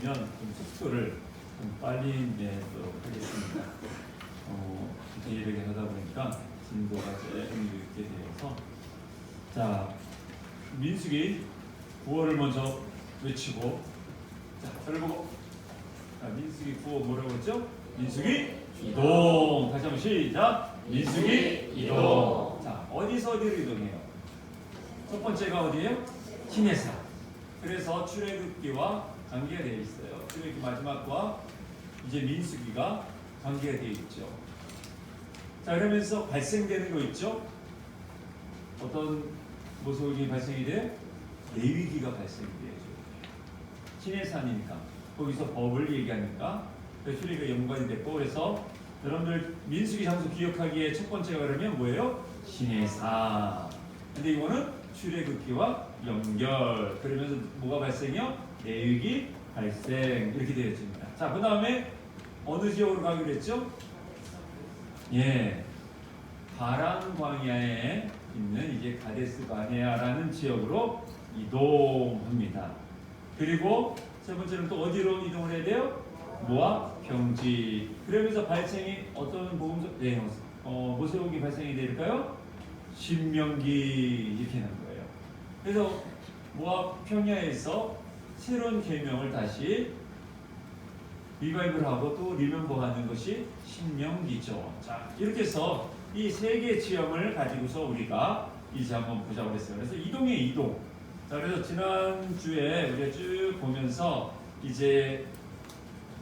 있으면 좀 속도를 좀 빨리 내도록 하겠습니다. 이제 이렇게 하다 보니까 진도가 조금 늦게 되어서 자 민수기 구호를 먼저 외치고 자 저를 보고 자 민수기 구호 뭐라고 했죠? 민수기 이동. 다시 한번 시작. 민수기 이동. 자 어디서 어디로 이동해요? 첫 번째가 어디예요? 신해사. 그래서 출애굽기와 관계가 되어 있어요. 출애굽기 마지막과 이제 민수기가 관계가 되어 있죠. 자 그러면서 발생되는 거 있죠? 어떤 모습이 발생이 돼요? 레위기가 발생이 되죠. 신해산이니까 거기서 법을 얘기하니까 출애굽기가 연관이 됐고 그래서 여러분들 민수기 장소 기억하기에 첫 번째가 그러면 뭐예요? 신해사. 근데 이거는 출애굽기와 연결. 그러면서 뭐가 발생이요? 레위기 발생 이렇게 되어 있습니다. 자, 그 다음에 어느 지역으로 가기로 했죠? 예, 바람 광야에 있는 이제 가데스 바네아라는 지역으로 이동합니다. 그리고 세 번째는 또 어디로 이동을 해야 돼요? 모압 평지. 그러면서 발생이 어떤 복음서, 모세오기 발생이 될까요? 신명기 이렇게 하는 거예요. 그래서 모압 평야에서 새로운 계명을 다시 리바이벌하고 또 리멤버하는 것이 신명기죠. 자 이렇게 해서 이 세 개의 지형을 가지고서 우리가 이제 한번 보자고 했어요. 그래서 이동의 이동. 자 그래서 지난주에 우리가 쭉 보면서 이제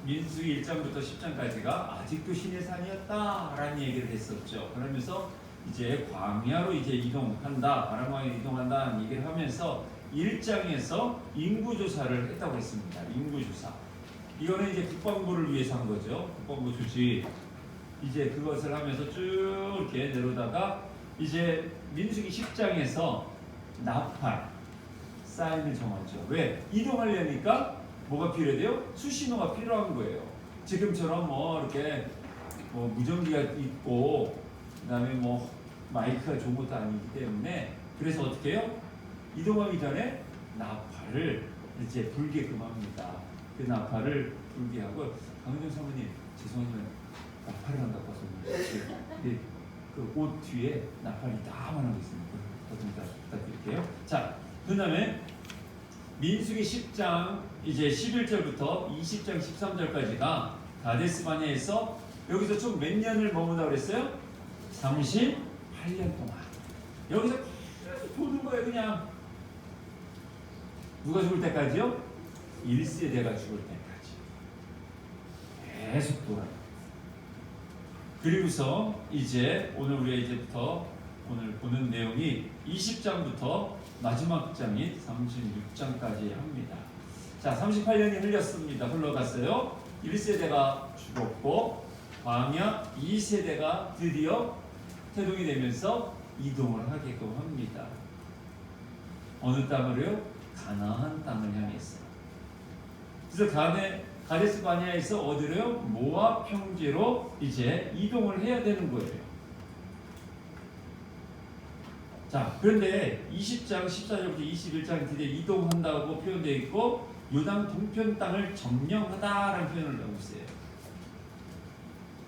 민수기 1장부터 10장까지가 아직도 신해산이었다라는 얘기를 했었죠. 그러면서 이제 광야로 이제 이동한다, 바람광야로 이동한다는 얘기를 하면서 1장에서 인구조사를 했다고 했습니다. 인구조사. 이거는 이제 국방부를 위해서 한 거죠. 국방부 주지. 이제 그것을 하면서 쭉 이렇게 내려다가 이제 민수기 10장에서 나팔, 사인을 정하죠. 왜? 이동하려니까 뭐가 필요해요? 수신호가 필요한 거예요. 지금처럼 뭐 이렇게 뭐 무전기가 있고 그다음에 뭐 마이크가 좋은 것도 아니기 때문에 그래서 어떻게 해요? 이동하기 전에 나팔을 이제 불게끔 합니다. 그 나팔을 불게 하고 강은정 사모님 죄송하지만 나팔을 안 갖고 왔었는데 그 옷 뒤에 나팔이 다만하고 있습니다. 좀 부탁드릴게요. 자, 그 다음에 민수기 10장 이제 11절부터 20장 13절까지가 가데스 바네아에서 여기서 좀 몇 년을 머무다 그랬어요? 38년 동안 여기서 계속 도는 거예요. 그냥 누가 죽을 때까지요? 1세대가 죽을 때까지 계속 돌아요. 그리고서 이제 오늘 우리가 이제부터 오늘 보는 내용이 20장부터 마지막 장인 36장까지 합니다. 자, 38년이 흘러갔어요. 1세대가 죽었고 광야 2세대가 드디어 태동이 되면서 이동을 하게끔 합니다. 어느 땅으로요? 가나안 땅을 향했어요. 그래서 가데스 바네아에서 어디로요? 모압 평지로 이제 이동을 해야 되는 거예요. 자, 그런데 20장 14절부터 21장 드디어 이동한다고 표현되어 있고 요단 동편 땅을 점령하다라는 표현을 하고 있어요.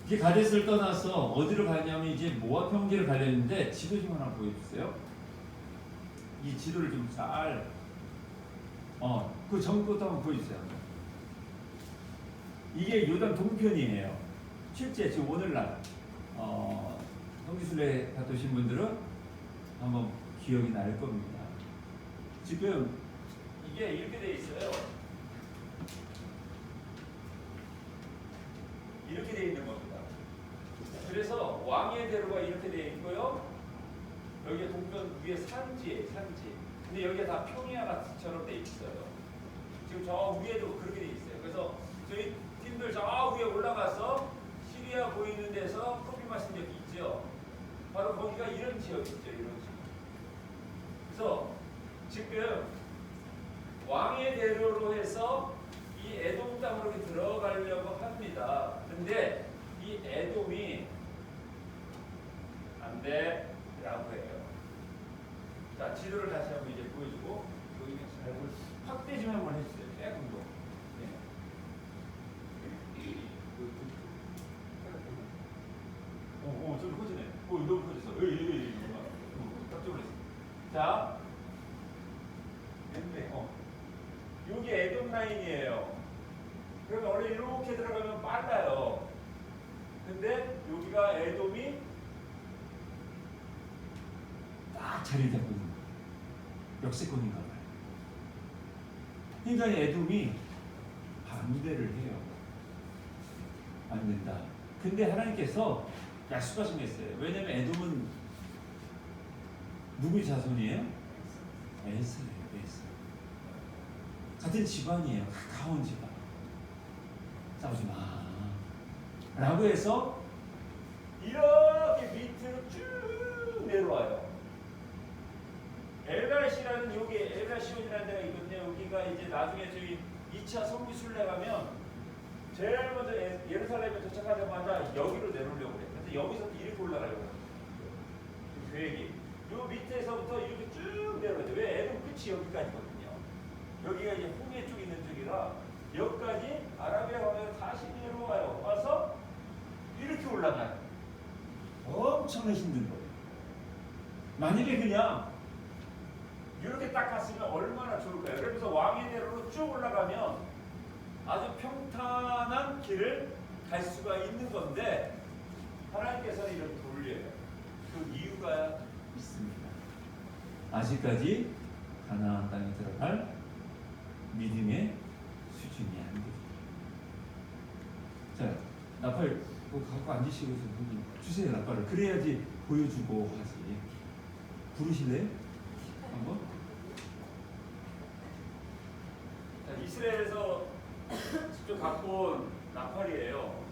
이게 가데스를 떠나서 어디로 가냐면 이제 모압 평지를 가려는데 지도 좀 하나 보여주세요. 이 지도를 좀 잘 그 전부터 한번 보여주세요. 이게 요단 동편이에요. 실제 지금 오늘날 성지순례 갔다 오신 분들은 한번 기억이 날 겁니다. 지금 이게 이렇게 돼 있어요. 이렇게 돼 있는 겁니다. 그래서 왕의 대로가 이렇게 돼 있고요. 여기 동편 위에 산지예요, 산지. 근데 여기가 다 평야처럼 돼 있어요. 지금 저 위에도 그렇게 돼 있어요. 그래서 저희 팀들 저 위에 올라가서 시리아 보이는 데서 커피 마신 적이 있죠. 바로 거기가 이런 지역이죠, 이런 지역. 그래서 지금 왕의 대로로 해서 이 에돔 땅으로 들어가려고 합니다. 근데 이 에돔이 안 돼 라고 해요. 자, 지도를 다시 한번 이제 보여주고 여기는 잘 확대 좀 한번 해주세요. 조금 더. 네. 그러면 원래 이렇게 들어가면 빨라요. 근데 여기가 에돔이 딱 자리 잡고 있는 거예요. 역세권인가 봐요. 그러니까 에돔이 반대를 해요. 안 된다. 근데 하나님께서 약속하신 게 있어요. 왜냐면 에돔은 누구의 자손이에요? 에서예요. 에서. 같은 집안이에요. 가까운 집안. 싸우지 마. 라고 해서 이렇게 밑으로 쭉 내려와요. 엘갈시라는 여기 엘갈시온이라는 데가 있거든요. 여기가 이제 나중에 저희 2차 성기 순례 가면 제일 먼저 예루살렘에 도착하자마자 여기로 내려오려고 그래요. 근데 여기서 이렇게 올라가려고 해요. 계획이. 요 밑에서부터 이렇게 쭉 내려와요. 왜? 에돔 끝이 여기까지거든요. 여기가 이제 홍해 쪽 있는 쪽이라 여기까지 아라비아 강에서 다시 내려와요. 와서 이렇게 올라가요. 엄청나게 힘든 거예요. 만약에 그냥 이렇게 딱 갔으면 얼마나 좋을까요? 그러면서 왕의 대로로 쭉 올라가면 아주 평탄한 길을 갈 수가 있는 건데 하나님께서는 이렇게 돌려요. 그 이유가 있습니다. 아직까지 가나안 땅에 들어갈 믿음의 수준이 안 됩니다. 자, 나팔 갖고 앉으시고 주세요. 나팔을. 그래야지 보여주고 하지. 부르실래요? 한번? 자, 이스라엘에서 직접 갖고 온 나팔이에요.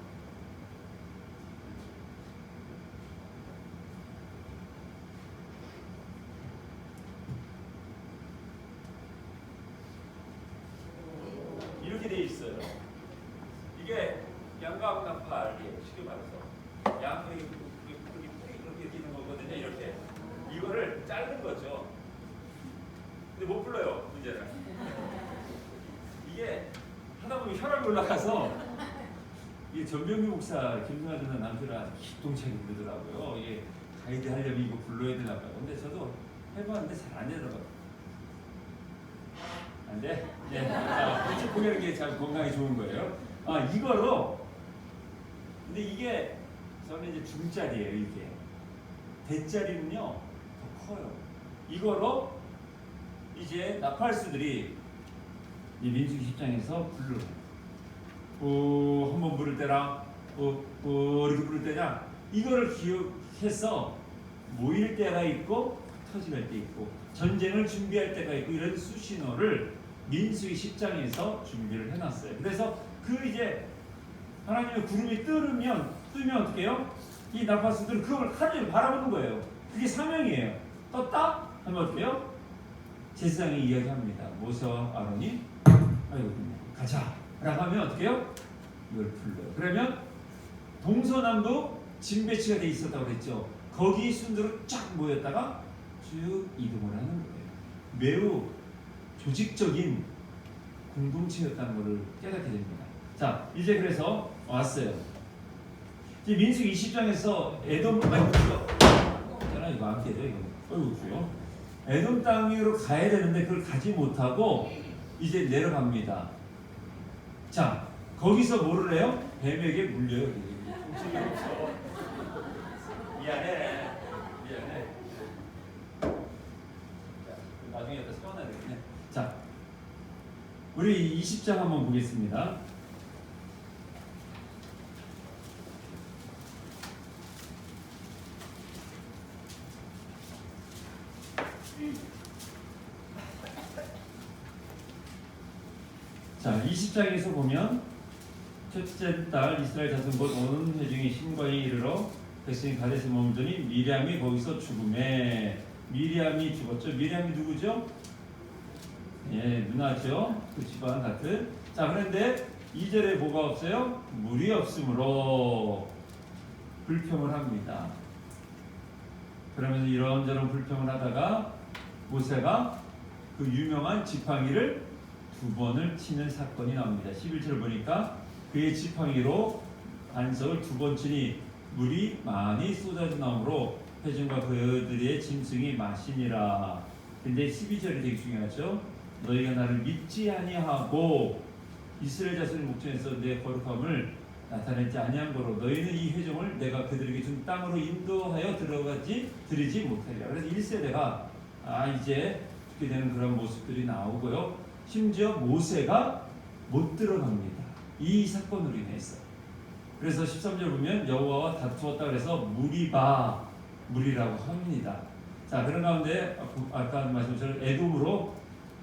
이렇게 돼 있어요. 이게 양각 나팔이에요. 쉽게 말해서 양이 이렇게 끼는 거거든요. 이렇게 이거를 자른 거죠. 근데 못 불러요. 문제는 이게 하다 보면 혈압이 올라가서 이게 전병규 목사 김승환 전사 남편을 아주 기똥차게 부르더라고요. 이게 가이드 하려면 이거 불러야 되나 봐요. 근데 저도 해봤는데 잘 안 되더라고요. 안 돼? 네. 자, 그렇게 보면 이게 참 건강에 좋은 거예요. 아, 이거로. 근데 이게 저는 이제 중짜리예요, 이게. 대짜리는요, 더 커요. 이거로 이제 나팔수들이 이 민수기 10장에서 불러요. 한번 부를 때랑, 이렇게 부를 때냐, 이거를 기억해서 모일 때가 있고, 터지갈 때 있고, 전쟁을 준비할 때가 있고, 이런 수신호를 민수기 10장에서 준비를 해놨어요. 그래서 그 이제 하나님의 구름이 뜨면 어떻게 해요? 이 나팔수들은 그걸 하늘을 바라보는 거예요. 그게 사명이에요. 떴다? 하면 어떻게 해요? 제사장이 이야기합니다. 모세와 아론이 아이고 가자 라고 하면 어떻게 해요? 이걸 불러요. 그러면 동서남북 진배치가 돼 있었다고 그랬죠. 거기 순서로 쫙 모였다가 쭉 이동을 하는 거예요. 매우 조직적인 공동체였다는 것을 깨닫게 됩니다. 자, 이제 그래서 왔어요. 이제 민수기 20장에서 에돔 이거 안 깨져 이거. 어이구 주요. 에돔 땅으로 가야 되는데 그걸 가지 못하고 이제 내려갑니다. 자, 거기서 뭐를 해요? 뱀에게 물려요. 정신이 없어. 미안해. 나중에 여기다 세워놔야 되겠네. 자, 우리 20장 한번 보겠습니다. 자, 20장에서 보면 첫째 달 이스라엘 자손 곧 온 회중이 신과에 이르러 백성이 가데스에 머물더니 미리암이 거기서 죽음에 미리암이 죽었죠. 미리암이 누구죠? 예, 누나죠. 그 집안 같은. 자, 그런데 2절에 뭐가 없어요? 물이 없으므로 불평을 합니다. 그러면서 이런저런 불평을 하다가 모세가 그 유명한 지팡이를 2번을 치는 사건이 나옵니다. 11절 보니까 그의 지팡이로 반석을 2번 치니 물이 많이 쏟아져 나오므로 회중과 그들의 짐승이 마시니라. 근데 12절이 되게 중요하죠. 너희가 나를 믿지 아니하고 이스라엘 자손의 목전에서 내 거룩함을 나타내지 아니한 거로 너희는 이 회종을 내가 그들에게 준 땅으로 인도하여 들이지 못하리라. 그래서 1세대가 이제 죽게 되는 그런 모습들이 나오고요. 심지어 모세가 못 들어갑니다. 이 사건으로 인해서. 그래서 13절 보면 여호와와 다투었다 그래서 물이라고 합니다. 자, 그런 가운데 아까 말씀처럼 에돔으로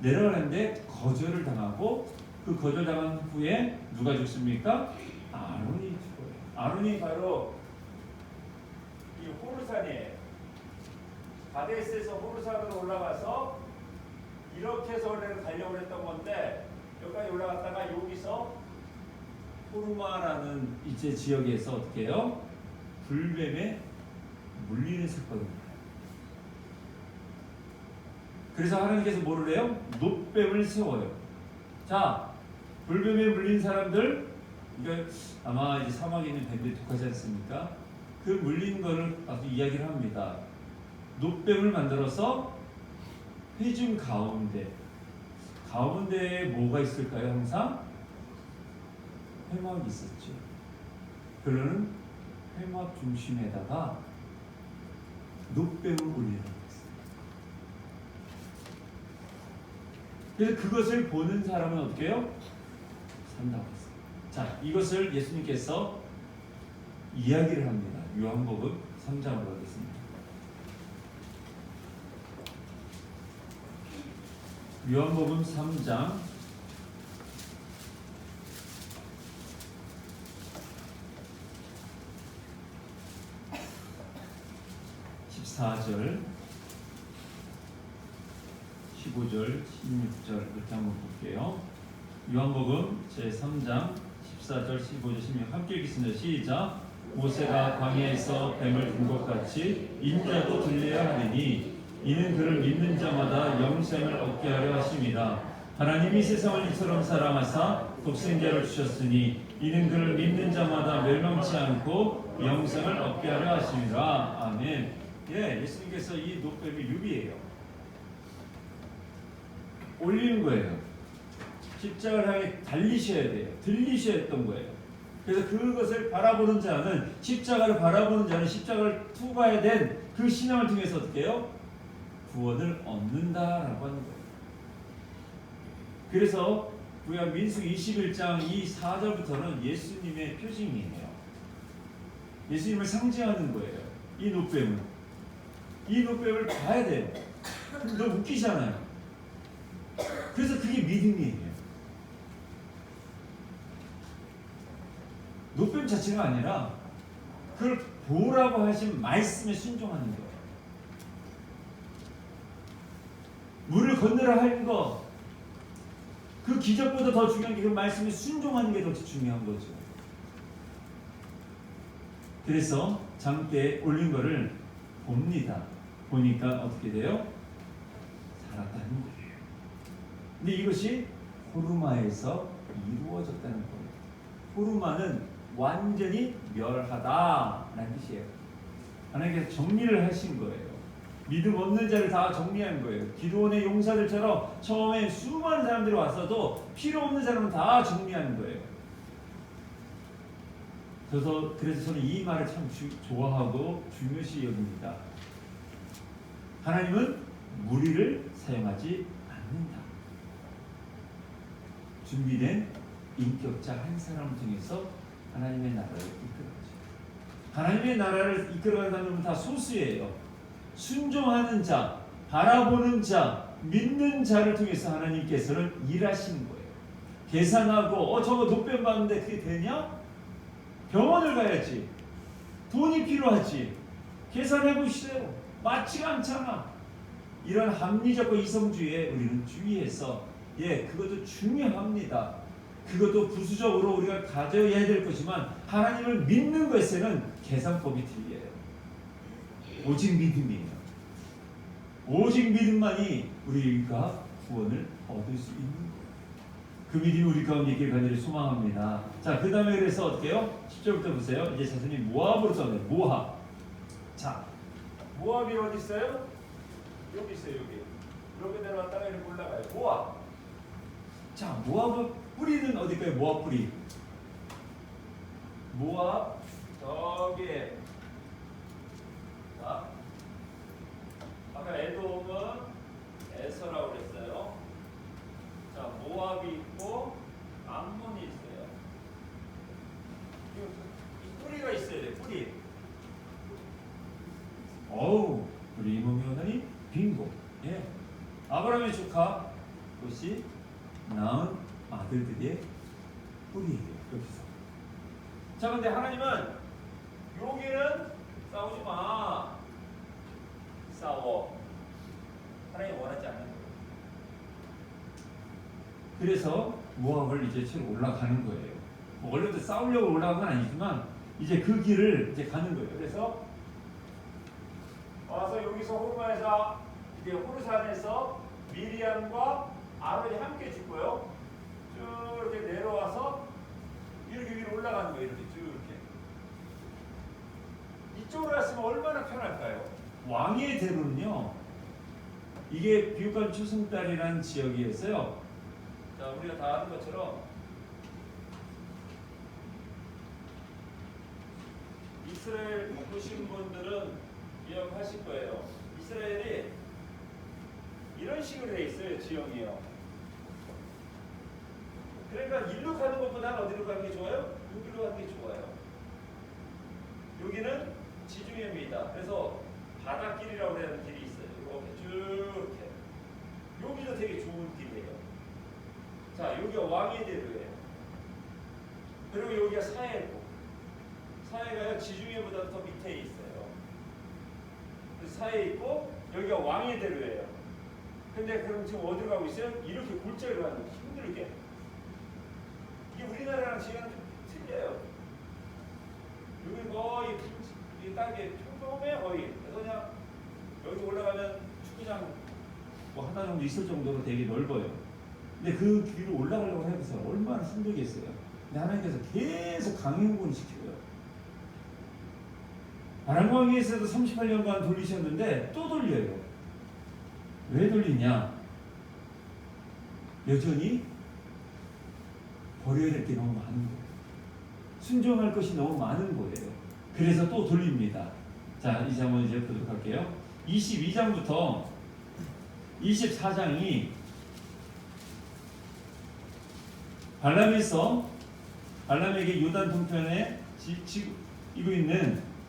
내려가는데 거절을 당하고 그 거절당한 후에 누가 죽습니까? 아론이 죽어요. 아론이 바로 이 호르산이에요. 가데스에서 호르산으로 올라가서 이렇게 해서 원래는 가려고 했던 건데 여기까지 올라갔다가 여기서 호르마라는 이제 지역에서 어떻게 해요? 불뱀에 물리는 사건입니다. 그래서 하나님께서 뭐를 해요? 놋뱀을 세워요. 자, 불뱀에 물린 사람들, 이거 아마 이제 사막에 있는 뱀들이 독하지 않습니까? 그 물린 거를 아주 이야기를 합니다. 놋뱀을 만들어서 회중 가운데에 뭐가 있을까요? 항상 회막이 있었죠. 그러는 회막 중심에다가 놋뱀을 올리는 거예요. 그래서 그것을 보는 사람은 어떻게 해요? 산다고 했어요. 자, 이것을 예수님께서 이야기를 합니다. 요한복음 3장으로 가겠습니다. 요한복음 3장 14절 15절 16절 이렇게 한번 볼게요. 요한복음 제3장 14절 15절 16 함께 읽겠습니다. 시작. 모세가 광야에서 뱀을 둔 것 같이 인자도 들려야 하리니 이는 그를 믿는 자마다 영생을 얻게 하려 하심이라. 하나님이 세상을 이처럼 사랑하사 독생자를 주셨으니 이는 그를 믿는 자마다 멸망치 않고 영생을 얻게 하려 하심이라. 아멘. 예, 예수님께서 이 놋뱀이 유비예요. 올리는 거예요. 십자가를 향해 달리셔야 돼요. 들리셔야 했던 거예요. 그래서 그것을 바라보는 자는 십자가를 투과해야 된 그 신앙을 통해서 어떻게 해요? 구원을 얻는다라고 하는 거예요. 그래서 구약 민수기 21장 이 4절부터는 예수님의 표징이에요. 예수님을 상징하는 거예요. 이 놋뱀을 봐야 돼요. 너무 웃기잖아요. 그래서 그게 믿음이에요. 놋뱀 자체가 아니라 그걸 보라고 하신 말씀에 순종하는 거예요. 물을 건너라 하는 거, 그 기적보다 더 중요한 게 그 말씀에 순종하는 게 더 중요한 거죠. 그래서 장대에 올린 거를 봅니다. 보니까 어떻게 돼요? 살았다는 거예요. 근데 이것이 호르마에서 이루어졌다는 거예요. 호르마는 완전히 멸하다라는 뜻이에요. 하나님께서 정리를 하신 거예요. 믿음 없는 자를 다 정리한 거예요. 기도원의 용사들처럼 처음에 수많은 사람들이 왔어도 필요 없는 사람은 다 정리하는 거예요. 그래서 저는 이 말을 참 좋아하고 중요시 여깁니다. 하나님은 무리를 사용하지 않는다. 준비된 인격자 한 사람을 통해서 하나님의 나라를 이끌어가죠. 하나님의 나라를 이끌어가는 사람은 다 소수예요. 순종하는 자, 바라보는 자, 믿는 자를 통해서 하나님께서는 일하시는 거예요. 계산하고 저거 놋뱀 봤는데 그게 되냐? 병원을 가야지. 돈이 필요하지. 계산해 보시세요. 맞지가 않잖아. 이런 합리적과 이성주의에 우리는 주의해서 그것도 중요합니다. 그것도 부수적으로 우리가 가져야 될 것이지만 하나님을 믿는 것에는 계산법이 틀려요. 오직 믿음이에요. 오직 믿음만이 우리가 구원을 얻을 수 있는 거예요. 그 믿음이 우리 가운데 있길 간절히 소망합니다. 자, 그 다음에 그래서 어떻게 해요? 10절부터 보세요. 이제 자신이 모압으로 떠나요. 모압. 자, 모압이 어디 있어요? 여기 있어요. 여기 내려왔다가 이렇게 올라가요. 모압. 자, 모압은 뿌리는 어디까지? 모압 뿌리. 모압 저기. 자, 아까 에돔은 에서라고 그랬어요. 자, 모압이 있고 암몬이 있어요. 이 뿌리가 있어야 돼. 뿌리. 어우, 우리 이모면허니 빙고. 예. 아브라함의 조카 롯이 낳은 아들들의 뿌리예요. 여기서. 자, 근데 하나님은 여기는 싸우지 마. 싸워. 하나님 원하지 않는 거예요. 그래서 모압을 이제 치러 올라가는 거예요. 뭐 원래도 싸우려고 올라간 건 아니지만 이제 그 길을 이제 가는 거예요. 그래서 와서 여기서 호르마에서 이제 호르산에서 미리암과 아론이 함께 죽고요. 쭉 이렇게 내려와서 이렇게 위로 올라가는 거예요. 이렇게 쭉 이렇게. 이쪽으로 갔으면 얼마나 편할까요? 왕의 대로는요. 이게 비육간 추승달이라는 지역이었어요. 자, 우리가 다 아는 것처럼 이스라엘 보신 분들은 기억하실 거예요. 이스라엘이 이런 식으로 돼 있어요. 지형이요. 그러니까 일로 가는 것보다는 어디로 가는 게 좋아요? 여기로 가는 게 좋아요. 여기는 지중해입니다. 그래서 바닷길이라고 하는 길이 있어요. 이렇게 쭉 이렇게. 여기도 되게 좋은 길이에요. 자, 여기가 왕의 대로예요. 그리고 여기가 사해고. 사해가요 지중해보다 더 밑에 있어요. 사해에 있고 여기가 왕의 대로예요. 근데 그럼 지금 어디로 가고 있어요? 이렇게 골짜기로 가는 거예요. 힘들게. 이게 우리나라랑 지역은 좀 틀려요. 여기 거의 이 땅에 평범해 거의. 그래서 그냥 여기 올라가면 축구장 뭐 하나 정도 있을 정도로 되게 넓어요. 근데 그 길을 올라가려고 해서 얼마나 힘들겠어요. 근데 하나님께서 계속 강행군 시켜요. 아람왕에서도 38년간 돌리셨는데 또 돌려요. 왜 돌리냐? 여전히 버려야 될 게 너무 많은 거예요. 순종할 것이 너무 많은 거예요. 그래서 또 돌립니다. 자, 이제 한번 이제 보도록 할게요. 22장부터 24장이 발람에게 요단 동편에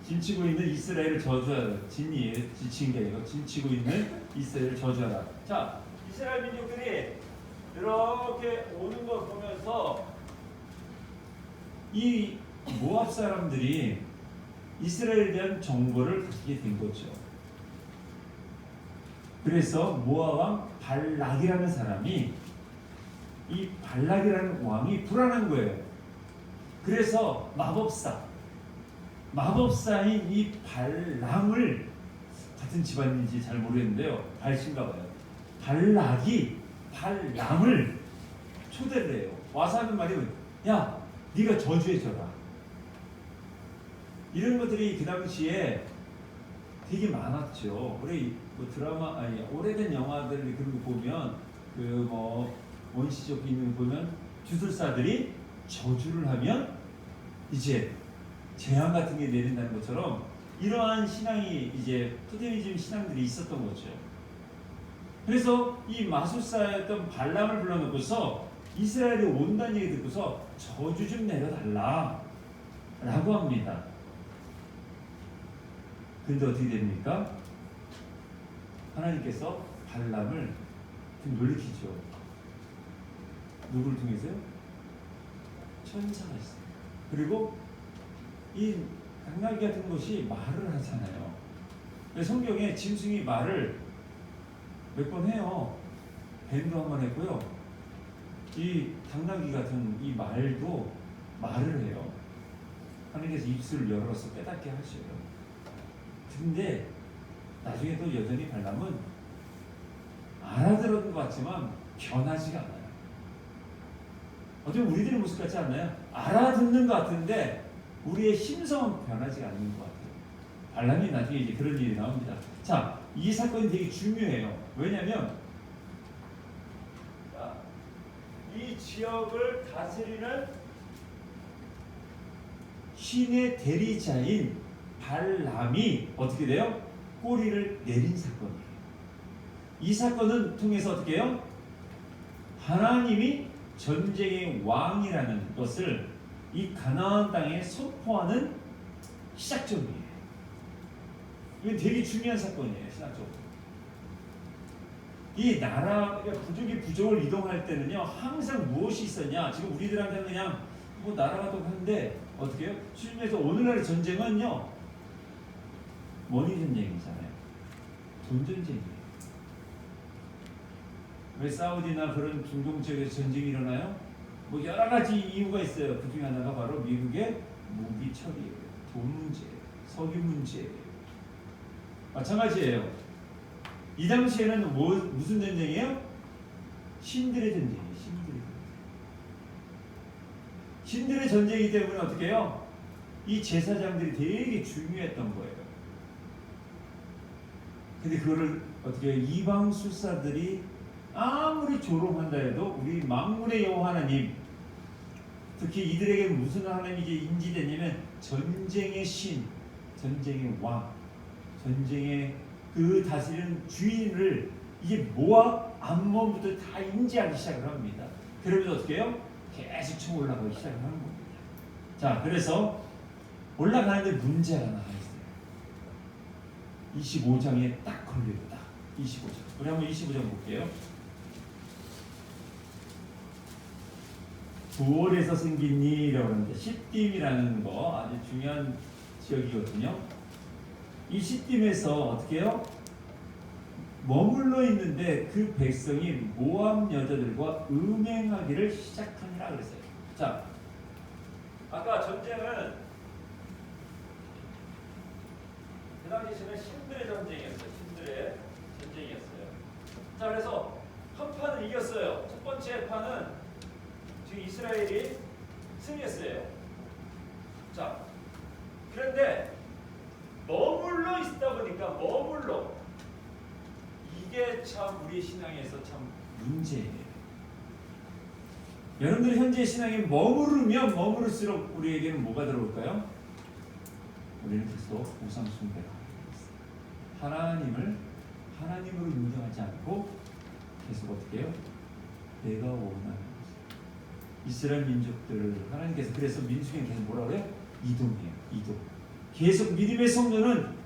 짐치고 있는 이스라엘을 저주하라. 진이에요. 지친 게 아니고 짐치고 있는 이스라엘을 저주하라. 자, 이스라엘 민족들이 이렇게 오는 걸 보면서 이 모압 사람들이 이스라엘에 대한 정보를 가지게 된 거죠. 그래서 모압 왕 발락이라는 사람이 이 발락이라는 왕이 불안한 거예요. 그래서 마법사인 이 발람을 같은 집안인지 잘 모르겠는데요. 발신가 봐요. 발락이 발람을 초대를 해요. 와서 하는 말이 야, 네가 저주해줘라. 이런 것들이 그 당시에 되게 많았죠. 우리 뭐 드라마 아니 오래된 영화들 그런 거 보면 그 뭐 원시적 있는 거 보면 주술사들이 저주를 하면 이제 재앙 같은 게 내린다는 것처럼 이러한 신앙이 이제 토테미즘 신앙들이 있었던 거죠. 그래서 이 마술사였던 발람을 불러놓고서 이스라엘에 온다는 얘기 듣고서 저주 좀 내려달라 라고 합니다. 근데 어떻게 됩니까? 하나님께서 발람을 좀 놀리키죠. 누구를 통해서요? 천사가 있어요. 그리고 이 당나귀 같은 것이 말을 하잖아요. 성경에 짐승이 말을 몇 번 해요. 뱀도 한 번 했고요. 이 당나귀 같은 이 말도 말을 해요. 하나님께서 입술을 열어서 깨닫게 하셔요. 근데 나중에 또 여전히 발람은 알아들은 것 같지만 변하지가 않아요. 어쩌면 우리들의 모습 같지 않나요? 알아듣는 것 같은데 우리의 심성은 변하지 않는 것 같아요. 발람이 나중에 이제 그런 일이 나옵니다. 자, 이 사건이 되게 중요해요. 왜냐하면 이 이 지역을 다스리는 신의 대리자인 발람이 어떻게 돼요? 꼬리를 내린 사건이에요. 이 사건은 통해서 어떻게 해요? 하나님이 전쟁의 왕이라는 것을 이 가나안 땅에 선포하는 시작점이에요. 이건 되게 중요한 사건이에요. 신학적으로. 이 나라, 부족이 부족을 이동할 때는요, 항상 무엇이 있었냐? 지금 우리들한테는 그냥 뭐 나라가 또 한데 어떻게 해요? 실제로 오늘날의 전쟁은요, 머니 전쟁이잖아요. 돈 전쟁이에요. 왜 사우디나 그런 중동 지역에서 전쟁이 일어나요? 뭐 여러 가지 이유가 있어요. 그 중에 하나가 바로 미국의 무기 처리예요. 돈 문제예요. 석유 문제예요. 마찬가지예요. 이 당시에는 무슨 전쟁이에요? 신들의 전쟁이에요. 신들의 전쟁이기 때문에 어떻게 해요? 이 제사장들이 되게 중요했던 거예요. 근데 그거를 어떻게 해요? 이방 술사들이 아무리 조롱한다 해도 우리 만군의 여호와 하나님, 특히 이들에게 무슨 하나님이 이제 인지되냐면 전쟁의 신, 전쟁의 왕, 전쟁의 그 다스리는 주인을 이제 모압 암몬부터 다 인지하기 시작을 합니다. 그러면서 어떻게 해요? 계속 쳐 올라가기 시작을 하는 겁니다. 자, 그래서 올라가는데 문제가 하나 있어요. 25장에 딱 걸려요. 딱 25장. 우리 한번 25장 볼게요. 부월에서 생긴 일이라고 하는데 시딤이라는 거 아주 중요한 지역이거든요. 이 시딤에서 어떻게 해요? 머물러 있는데 그 백성이 모압 여자들과 음행하기를 시작하니라 그랬어요. 자, 아까 전쟁은 그 당시에는 신들의 전쟁이었어요. 신들의 전쟁이었어요. 자, 그래서 한 판을 이겼어요. 첫 번째 판은 지금 이스라엘이 승리했어요. 자, 그런데 머물러 있다 보니까 이게 참 우리 신앙에서 참 문제예요. 여러분들 현재 신앙에 머무르면 머무를수록 우리에게는 뭐가 들어올까요? 우리는 계속 우상 숭배가 하나님을 하나님으로 인정하지 않고 계속 어떻게 해요? 내가 원하는 것. 이스라엘 민족들을 하나님께서 그래서 민수기에 계속 뭐라 그래요? 이동해요. 이동. 계속 믿음의 성도는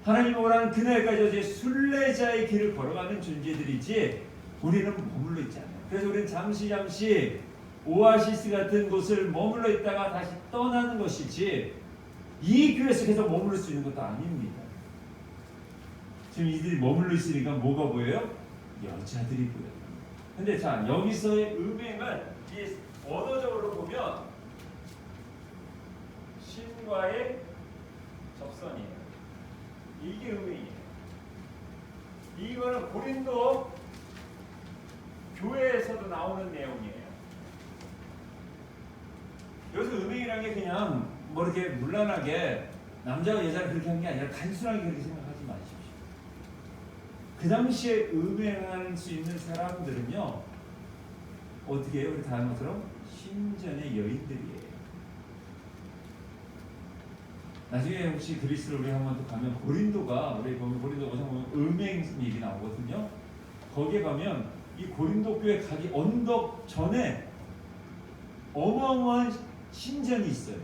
하나님이 원하는 그날까지 어제 순례자의 길을 걸어가는 존재들이지 우리는 머물러 있지 않아요. 그래서 우리는 잠시 오아시스 같은 곳을 머물러 있다가 다시 떠나는 것이지 이 교회에서 계속 머물러 수 있는 것도 아닙니다. 지금 이들이 머물러 있으니까 뭐가 보여요? 여자들이 보여요. 근데 자, 여기서의 음행은 이 언어적으로 보면 신과의 접선이에요. 이게 음행이에요. 이거는 고린도 교회에서도 나오는 내용이에요. 여기서 음행이라는 게 그냥 뭐 이렇게 물란하게 남자와 여자가 그렇게 하는 게 아니라 단순하게 그렇게 생각하지 마십시오. 그 당시에 음행할 수 있는 사람들은요 어떻게 해요? 우리 다 아는 것처럼 신전의 여인들이에요. 나중에 혹시 그리스를 우리 한번 또 가면 고린도가 우리 보면 고린도 오상 보면 음행 얘기 나오거든요. 거기에 가면 이 고린도 교회 가기 언덕 전에 어마어마한 신전이 있어요.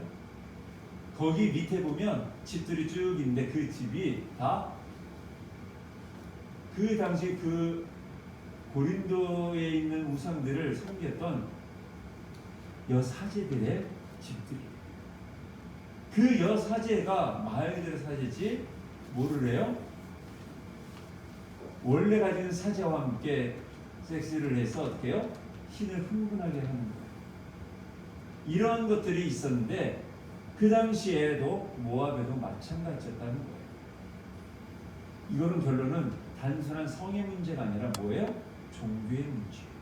거기 밑에 보면 집들이 쭉 있는데 그 집이 다 그 당시 그 고린도에 있는 우상들을 섬겼던 여사제들의 집들이에요. 그 여사제가 마을들의 사제지 뭐를 해요? 원래 가지는 사제와 함께 섹스를 해서 어떻게 해요? 신을 흥분하게 하는 거예요. 이런 것들이 있었는데 그 당시에도 모압에도 마찬가지였다는 거예요. 이거는 결론은 단순한 성의 문제가 아니라 뭐예요? 종교의 문제예요.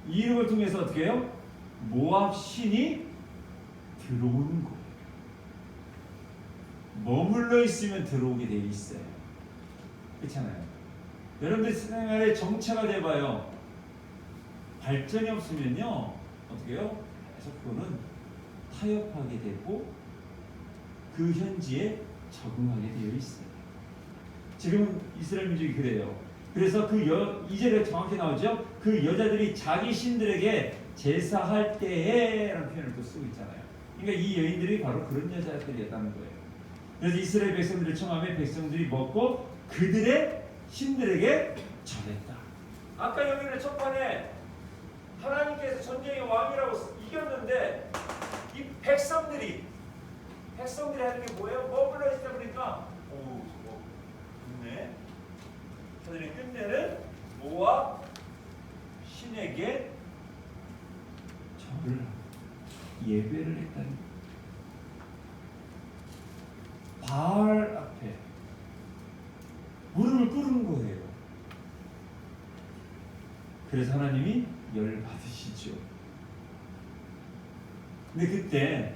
이 일을 통해서 어떻게 해요? 모압 신이 들어오는 거예요. 머물러 있으면 들어오게 돼 있어요. 그렇잖아요. 여러분들 생활의 정체가 돼봐요. 발전이 없으면요 어떻게 해요? 계속 그거는 타협하게 되고 그 현지에 적응하게 되어 있어요. 지금 이스라엘 민족이 그래요. 그래서 그 2절에 정확히 나오죠. 그 여자들이 자기 신들에게 제사할 때에 라는 표현을 또 쓰고 있잖아요. 그러니까 이 여인들이 바로 그런 여자들이었다는 거예요. 그래서 이스라엘 백성들을 청하며 백성들이 먹고 그들의 신들에게 절했다. 아까 여기는 첫 판에 하나님께서 전쟁의 왕이라고 이겼는데 이 백성들이 하는 게 뭐예요? 머물러 있다 보니까 오 저거 좋네. 저들이 끝내는 모압 신에게 절을 예배를 했다는 바알 앞에 무릎을 꿇은 거예요. 그래서 하나님이 열받으시죠. 근데 그때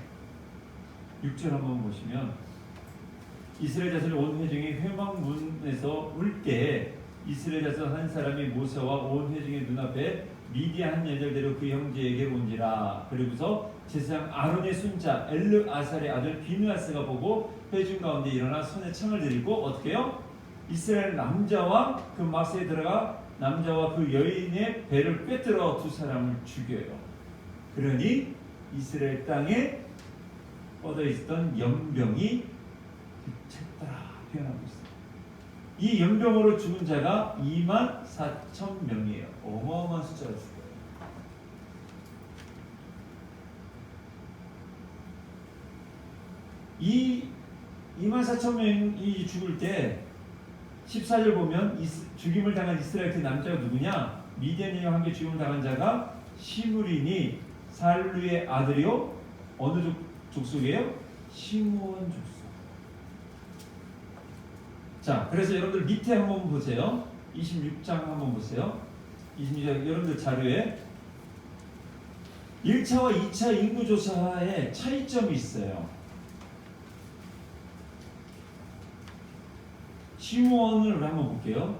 6절 한번 보시면 이스라엘 자손이 온 회중이 회막문에서 울 때 이스라엘 자손 한 사람이 모세와 온 회중의 눈앞에 미디안 한 여절대로 그 형제에게 온지라. 그리고서 제사장 아론의 손자 엘르아살의 아들 비느하스가 보고 회중 가운데 일어나 손에 창을 들이고 어떻게 해요? 이스라엘 남자와 그 마세에 들어가 남자와 그 여인의 배를 꿰뚫어 두 사람을 죽여요. 그러니 이스라엘 땅에 뻗어 있었던 연병이 그쳤더라 표현하고 있어요. 이 연병으로 죽은 자가 24,000명이에요. 어마어마한 숫자가 죽어요. 이 24,000명이 죽을 때 14절 보면 죽임을 당한 이스라엘 그 남자가 누구냐? 미디안인과 함께 죽임을 당한 자가 시므리니 살루의 아들이요. 어느 족속이에요? 시므온 족속. 자, 그래서 여러분들 밑에 한번 보세요. 26장 한번 보세요. 26장 여러분들 자료에 1차와 2차 인구조사에 차이점이 있어요. 시므온을 한번 볼게요.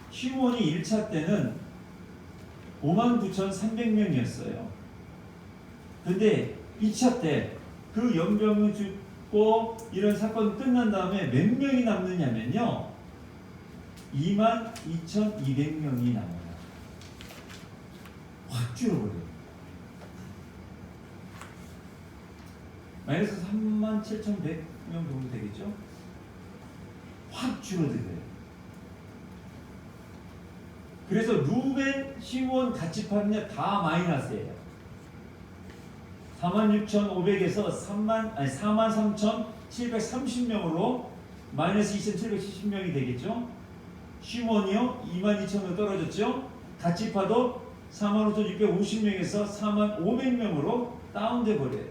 시므온이 1차 때는 59,300명이었어요. 근데 2차 때 그 연병을 죽고 이런 사건 끝난 다음에 몇 명이 남느냐면요. 22,200명이 남아요. 확 줄어버려요. 마이너스 37,100명 정도 되겠죠? 확 줄어들어요. 그래서 루벤, 시므온 같이 파는요 다 마이너스예요. 46,500에서 43,730명으로 마이너스 2,770명이 되겠죠. 시므온이요 22,000으로 떨어졌죠. 같이 파도 45,650명에서 45,500명으로 다운돼 버려요.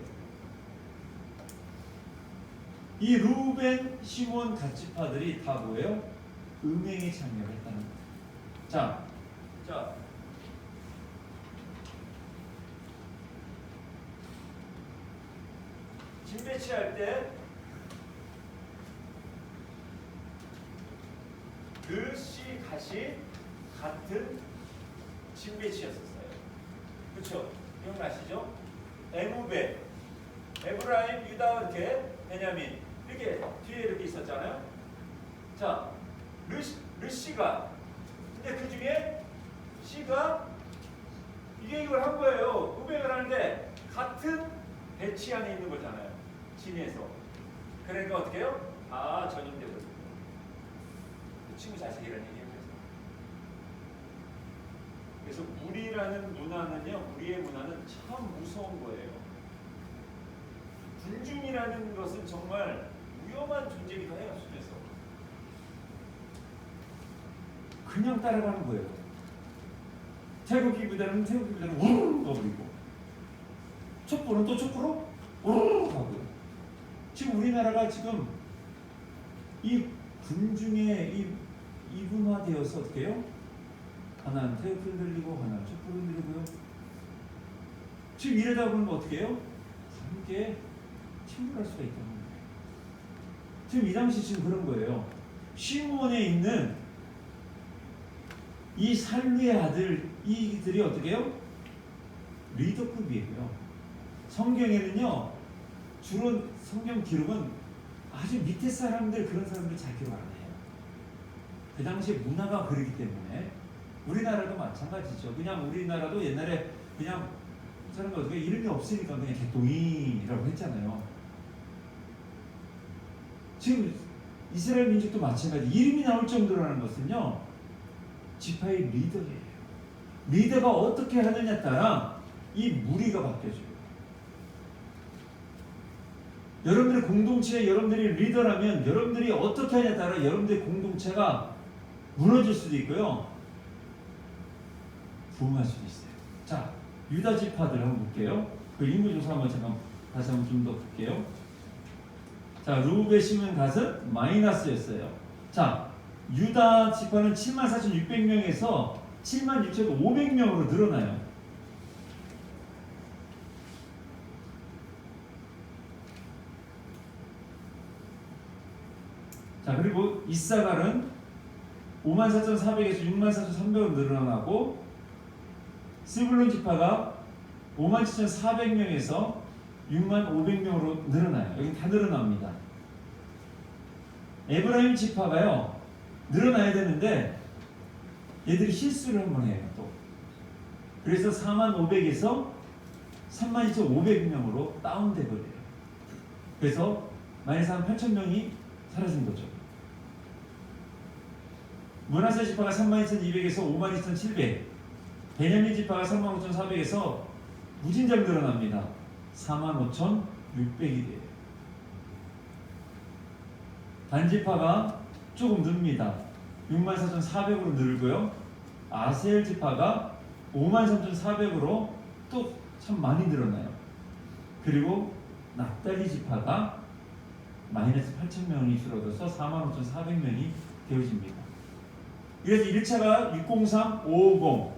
이 루벤, 시므온 가치파들이 다 뭐예요? 음행에 참여했다는 거예요. 자, 짐 배치할 때 그씨 갓이 같은 짐 배치였었어요. 그렇죠? 기억나시죠? 에무베, 에브라임, 유다 이렇게 베냐민 이렇게 뒤에 이렇게 있었잖아요. 자, 르시가 근데 그 중에 씨가 이게 이걸 한 거예요. 음행을 하는데 같은 배치 안에 있는 거잖아요. 진에서. 그러니까 어떻게 해요? 다 전염되거든요. 그 친구 자식이라는 얘기예요. 그래서 무리라는 문화는요, 무리의 문화는 참 무서운 거예요. 군중이라는 것은 정말 위험한 존재이기도 해요, 속에서. 그냥 따라가는 거예요. 태극기 부대는 태극기 부대는 우르르 떠버리고 촛불은 또 촛불로 우르르 하고요. 지금 우리나라가 지금 이 군중에 이분화되어서 어떻게 해요? 하나는 태극기를 들리고 하나는 촛불을 들리고요. 지금 이러다 보면 어떻게 해요? 함께 침몰할 수가 있다는 거예요. 지금 이 당시 지금 그런 거예요. 시므온에 있는 이 살루의 아들 이들이 어떻게 해요? 리더급이에요. 성경에는요, 주로 성경 기록은 아주 밑에 사람들, 그런 사람들 잘 기록 안 해요. 그 당시에 문화가 그렇기 때문에. 우리나라도 마찬가지죠. 그냥 우리나라도 옛날에 그냥 사람들 어떻게 이름이 없으니까 그냥 개똥이라고 했잖아요. 지금 이스라엘 민족도 마찬가지. 이름이 나올 정도라는 것은요, 지파의 리더예요. 리더가 어떻게 하느냐에 따라 이 무리가 바뀌어져요. 여러분들의 공동체에 여러분들이 리더라면 여러분들이 어떻게 하냐에 따라 여러분들의 공동체가 무너질 수도 있고요, 부흥할 수도 있어요. 자, 유다 지파들 한번 볼게요. 그 인구조사 한번 잠깐 다시 한번 좀 더 볼게요. 자, 루벤, 시므온, 갓은 마이너스였어요. 자, 유다 지파는 74,600명에서 76,500명으로 늘어나요. 자, 그리고 이사갈은 54,400에서 64,300으로 늘어나고, 스불론 지파가 57,400명에서 65,500명으로 늘어나요. 여기 다 늘어납니다. 에브라임 지파가요, 늘어나야 되는데 얘들이 실수를 한번 해요. 또 그래서 45,000에서 32,500명으로 다운돼 버려요. 그래서 마이너스 한 8,000명이 사라진 거죠. 므낫세 지파가 32,200에서 52,700, 베냐민 지파가 35,400에서 무진장 늘어납니다. 45,600이 돼요. 단 지파가 조금 늡니다. 64,400으로 늘고요. 아셀 지파가 53,400으로 또 참 많이 늘어나요. 그리고 납달리 지파가 마이너스 8,000명이 줄어들어서 45,400명이 되어집니다. 그래서 1차가 603, 550,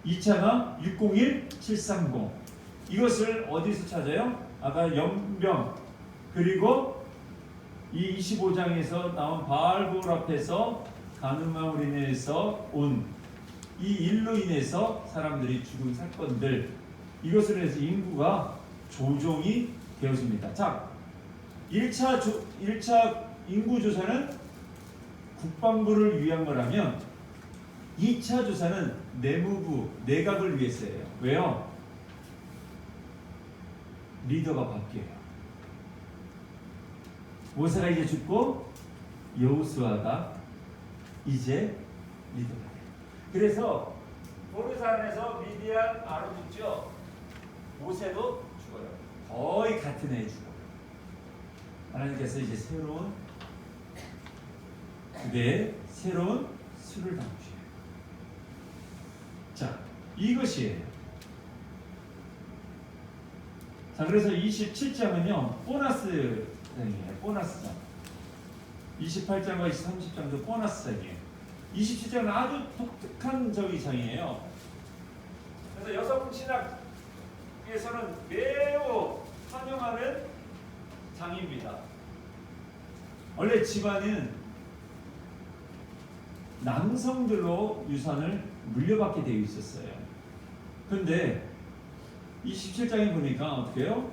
2차가 601, 730. 이것을 어디서 찾아요? 아까 연병, 그리고 이 25장에서 나온 바알볼 앞에서 가늠함으로 인해서 온 이 일로 인해서 사람들이 죽은 사건들, 이것으로 해서 인구가 조정이 되어집니다. 자, 1차 인구조사는 국방부를 위한 거라면 2차 조사는 내무부, 내각을 위해서예요. 왜요? 리더가 바뀌어요. 모세가 이제 죽고 여호수아가 이제 리더가 돼요. 그래서 호르산에서 미디안 아론 죽죠. 모세도 죽어요. 거의 같은 해에 죽어요. 하나님께서 이제 새로운 그대의 새로운 수를 담으셔요. 자, 이것이에요. 자, 그래서 27장은요 보너스 장이에요. 보너스장. 28장과 30장도 보너스장이에요. 27장은 아주 독특한 장이에요. 그래서 여성 신학에서는 매우 환영하는 장입니다. 원래 집안은 남성들로 유산을 물려받게 되어 있었어요. 그런데 이 17장에 보니까 어떻게 해요?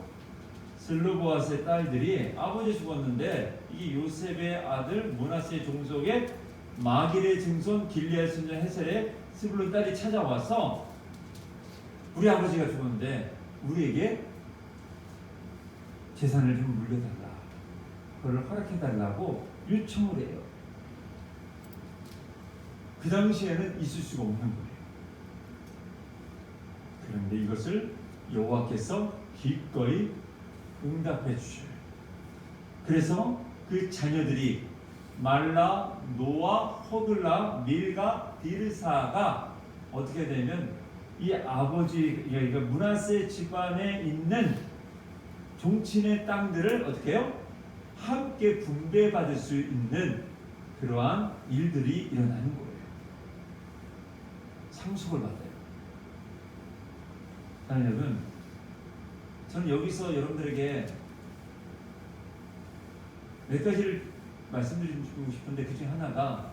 슬로보아스의 딸들이 아버지 죽었는데 이 요셉의 아들 므낫세 종속의 마길의 증손 길리앗 순전 헤셀의 스불론 딸이 찾아와서 우리 아버지가 죽었는데 우리에게 재산을 좀 물려달라, 그걸 허락해달라고 요청을 해요. 그 당시에는 있을 수가 없는 거예요. 그런데 이것을 여호와께서 기꺼이 응답해 주셔요. 그래서 그 자녀들이 말라, 노아, 호글라, 밀가, 디르사가 어떻게 되면 이 아버지, 그러니까 므낫세 집안에 있는 종친의 땅들을 어떻게 해요? 함께 분배받을 수 있는 그러한 일들이 일어나는 거예요. 상속을 받아요. 여러분, 저는 여기서 여러분들에게 몇 가지를 말씀드리고 싶은데 그 중에 하나가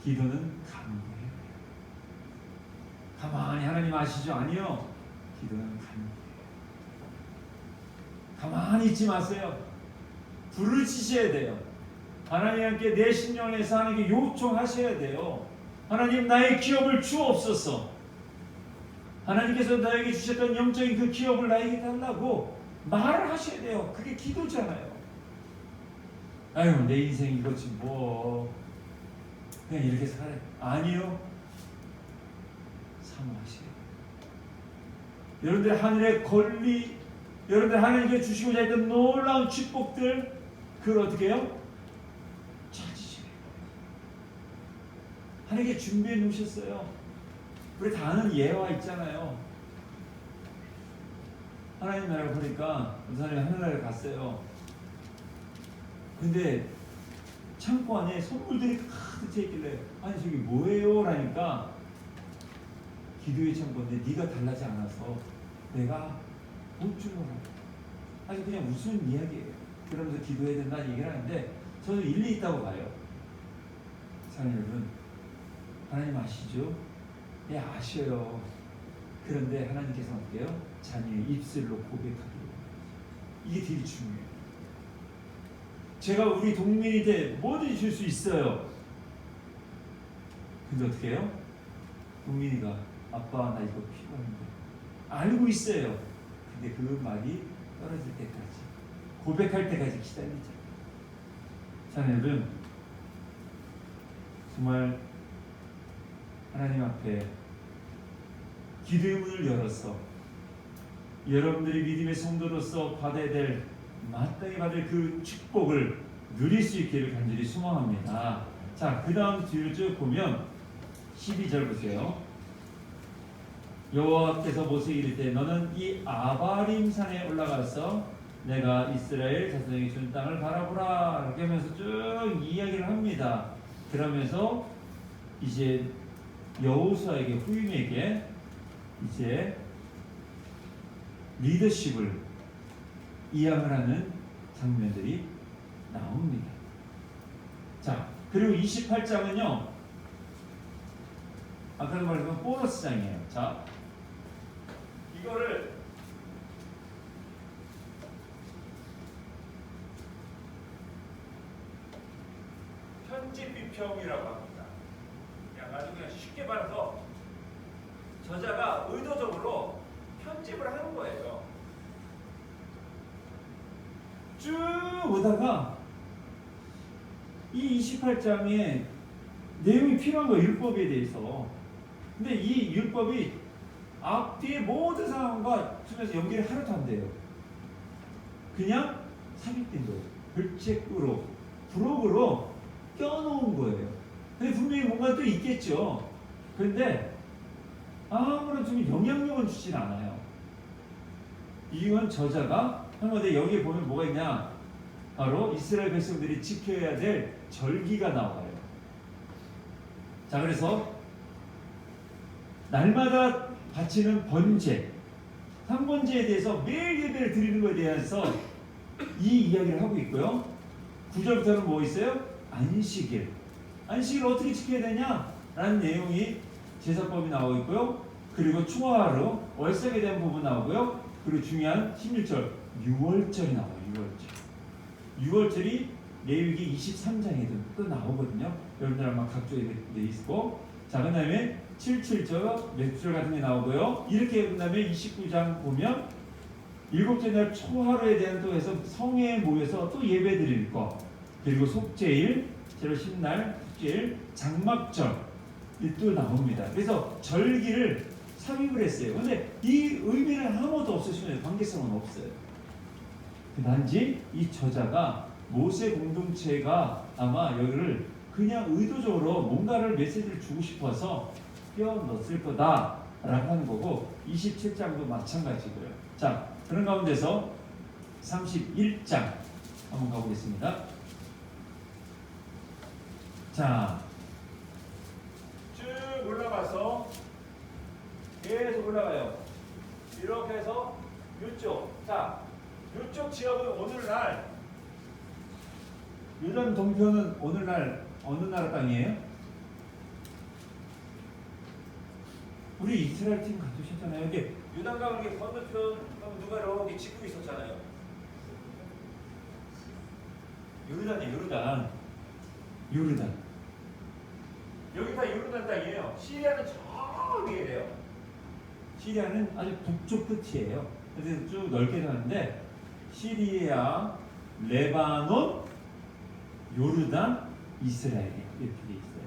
기도는 간구해요. 가만히 하나님 아시죠? 아니요. 기도는 가만히 있지 마세요. 부르짖으셔야 돼요. 하나님께 내 심령에서 하나님께 요청하셔야 돼요. 하나님 나의 기업을 주옵소서. 하나님께서 나에게 주셨던 영적인 그 기업을 나에게 달라고 말을 하셔야 돼요. 그게 기도잖아요. 아유 내 인생 이거지 뭐 그냥 이렇게 살아요. 아니요. 사모하시래요. 여러분들 하늘의 권리, 여러분들 하나님께 주시고자 했던 놀라운 축복들, 그걸 어떻게 해요? 찾으시래요. 하나님께 준비해 놓으셨어요. 우리 다 아는 예화 있잖아요. 하나님 나라를 보니까 어떤 사람이 하늘나라에 갔어요. 근데 창고 안에 선물들이 가득 차 있길래 아니 저기 뭐예요? 라니까 기도의 창고인데 네가 달라지 않아서 내가 못 준 거라고. 아주 그냥 무슨 이야기예요. 그러면서 기도해야 된다는 얘기를 하는데 저는 일리 있다고 봐요. 사랑하는 여러분, 하나님 아시죠? 예, 아셔요. 그런데 하나님께서 어떻게 해요? 자녀의 입술로 고백하기로. 이게 되게 중요해요. 제가 우리 동민이한테 뭐든지 줄 수 있어요. 근데 어떻게 해요? 동민이가 아빠 나 이거 필요한데 알고 있어요. 근데 그 말이 떨어질 때까지, 고백할 때까지 기다리죠. 자, 여러분, 정말 하나님 앞에 기도의 문을 열어서 여러분들이 믿음의 성도로서 받아야 될, 마땅히 받을 그 축복을 누릴 수 있기를 간절히 소망합니다. 자, 그 다음 뒤를 쭉 보면 12절 보세요. 여호와께서 모세에게 이르되 너는 이 아바림 산에 올라가서 내가 이스라엘 자손에게 준 땅을 바라보라. 이렇게 하면서 쭉 이야기를 합니다. 그러면서 이제 여호수아에게, 후임에게 이제 리더십을 이양을 하는 장면들이 나옵니다. 자, 그리고 28장은요 아까도 말했던 보너스장이에요. 자, 이거를 편집 비평이라고 합니다. 그냥 아주 그냥 쉽게 말해서 저자가 의도적으로 편집을 하는 거예요. 쭉 오다가 이 28장에 내용이 필요한 거예요. 율법에 대해서. 근데 이 율법이 앞뒤의 모든 상황과 중에서 연결이 하나도 안 돼요. 그냥 삽입된 거예요. 별책으로, 부록으로 껴놓은 거예요. 근데 분명히 뭔가 또 있겠죠. 그런데 아무런 좀 영향력을 주진 않아요. 이건 저자가 한마디 여기에 보면 뭐가 있냐? 바로 이스라엘 백성들이 지켜야 될 절기가 나와요. 자, 그래서 날마다 바치는 번제, 상번제에 대해서 매일 예배를 드리는 것에 대해서 이 이야기를 하고 있고요. 9절부터는 뭐 있어요? 안식일. 안식일 어떻게 지켜야 되냐? 라는 내용이 제사법이 나오고 있고요. 그리고 초하루, 월삭에 대한 부분 나오고요. 그리고 중요한 16절, 6월절이 나와요. 6월절이 레위기 23장에도 또 나오거든요. 여러분들 아마 각조에 돼 있고, 자, 그 다음에 7절, 몇 절 같은 게 나오고요. 이렇게 그 다음에 29장 보면 일곱째 날 초하루에 대한 또 해서 성회에 모여서 또 예배 드릴 거, 그리고 속죄일, 제로 10날, 속죄일, 장막절 또 나옵니다. 그래서 절기를 삽입을 했어요. 근데 이 의미는 아무것도 없으시면 관계성은 없어요. 단지 이 저자가 모세 공동체가 아마 여기를 그냥 의도적으로 뭔가를 메시지를 주고 싶어서 끼워넣었을 거다라고 하는 거고, 27장도 마찬가지고요. 자, 그런 가운데서 31장 한번 가보겠습니다. 자, 쭉 올라가서 계속 올라가요. 이렇게 해서 이쪽, 자, 이쪽 지역은 오늘날 요단 동편은 오늘날 어느 나라 땅이에요? 우리 이스라엘 팀 가두셨잖아요. 이게 요단강을 이렇게 건너편 누가 이렇게 짓고 있었잖아요. 요르단이에요. 요르단. 여기 다 요르단 땅이에요. 시리아는 저 위에래요. 시리아는 아주 북쪽 끝이에요. 그래서 쭉 넓게 가는데 시리아, 레바논, 요르단, 이스라엘 이렇게 돼 있어요.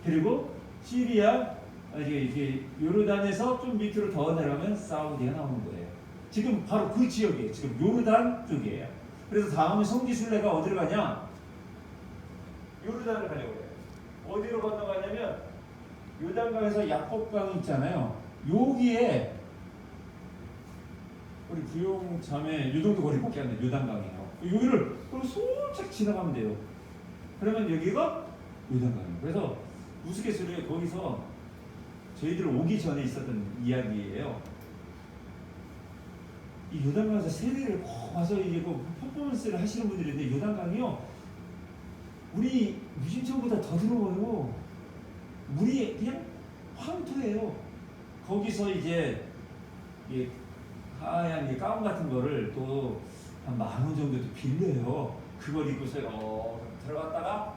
그리고 시리아 이게 요르단에서 좀 밑으로 더 내려가면 사우디가 나오는 거예요. 지금 바로 그 지역이에요. 지금 요르단 쪽이에요. 그래서 다음에 성지순례가 어디로 가냐? 요르단을 가려고 해요. 어디로 건너가냐면 요단강에서 야복강이 있잖아요. 여기에 우리 부용 자매 유동도 거리밖에 안 돼. 요단강이에요. 여기를 그럼 살짝 지나가면 돼요. 그러면 여기가 요단강이에요. 그래서 우스갯소리에 거기서 저희들 오기 전에 있었던 이야기예요. 이 요단강에서 세례를 꼭 와서 이제 그 퍼포먼스를 하시는 분들이 있는데 요단강이요. 우리 유진천보다 더 더러워요. 물이 그냥 황토예요. 거기서 이제 하얀 가운 같은 거를 또 한 10,000원 정도 빌려요. 그걸 입고서 들어갔다가